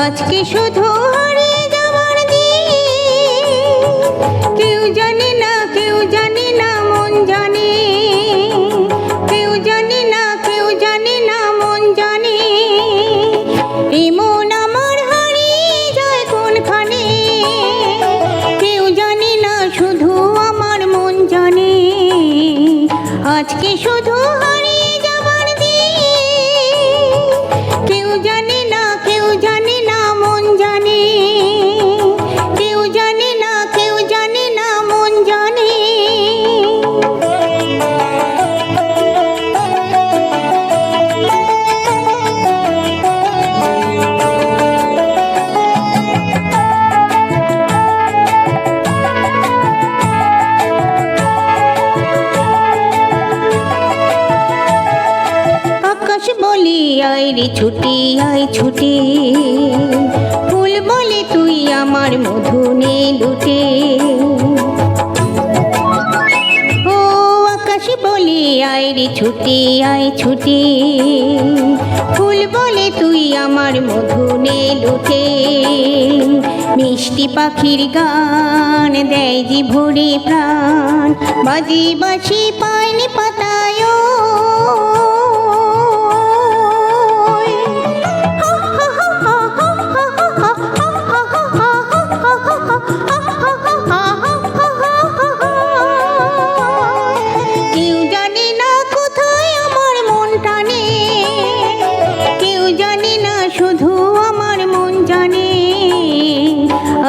আজকে শুধু হারিয়ে যাবার দিন, কেউ জানে না, কেউ জানে না, মন জানে, কেউ জানে না, কেউ জানে না, মন জানে। এই মন আমার হারিয়ে যায় কোনখানে, কেউ জানে না, শুধু আমার মন জানে। আজকে শুধু হারিয়ে যাবার দিন, কেউ জানে না, কেউ জানে না, মন জানে, কেউ জানে না, কেউ জানে না, মন জানে। আকাশ বলি আয় রে ছুটি, আয় ছুটি, ফুল বলে তুই আমার মধু নে লুটে। ও আকাশ বলি আয় রে ছুটি, আয় ছুটি, ফুল বলে তুই আমার মধু নে লুটে। মিষ্টি পাখির গান দেয় যে ভরে প্রাণ, বাজি বাঁশি পায়নি পাতায়। কেউ জানে না কোথায় আমার মন টানে, কেউ জানে না, শুধু আমার মন জানে।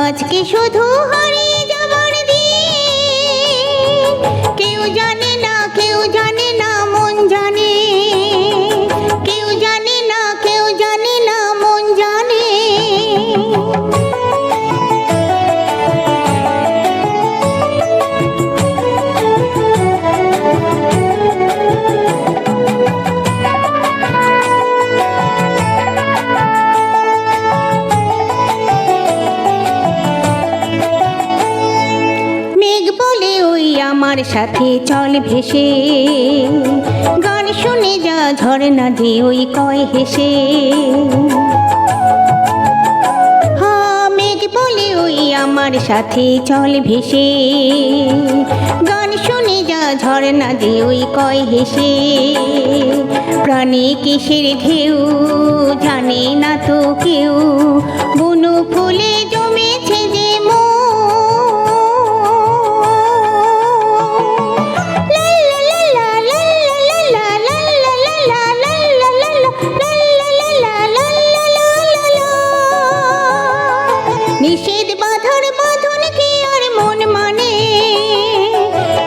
আজকে শুধু হারিয়ে যাবার দিন, কেউ জানে না, কেউ জানে না, মন জানে, কেউ জানে না, কেউ জানে না, মন জানে। মেঘ বলে ওই আমার সাথে চল ভেসে, গান শুনে যা ঝরনা যে ওই কয় হেসে। হ্যাঁ মেঘ বলে ওই আমার সাথে চল ভেসে, গান শুনে যা ঝরনা যে ওই কয় হেসে। প্রাণে কিসের ঢেউ জানে না তো কেউ, বুনো ফুলে জমেছে যে মন। নিষেধ বাঁধার বাঁধন কি আর মন মানে,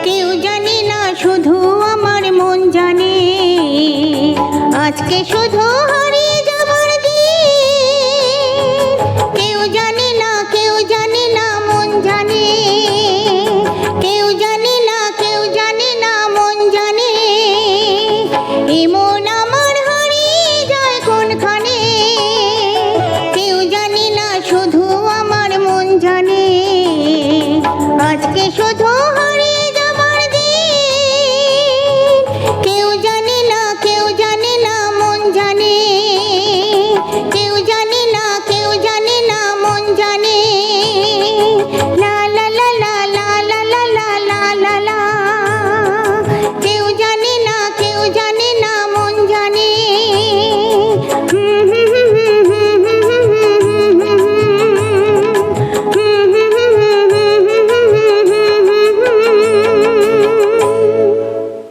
কেউ জানে না, শুধু আমার মন জানে। আজকে শুধু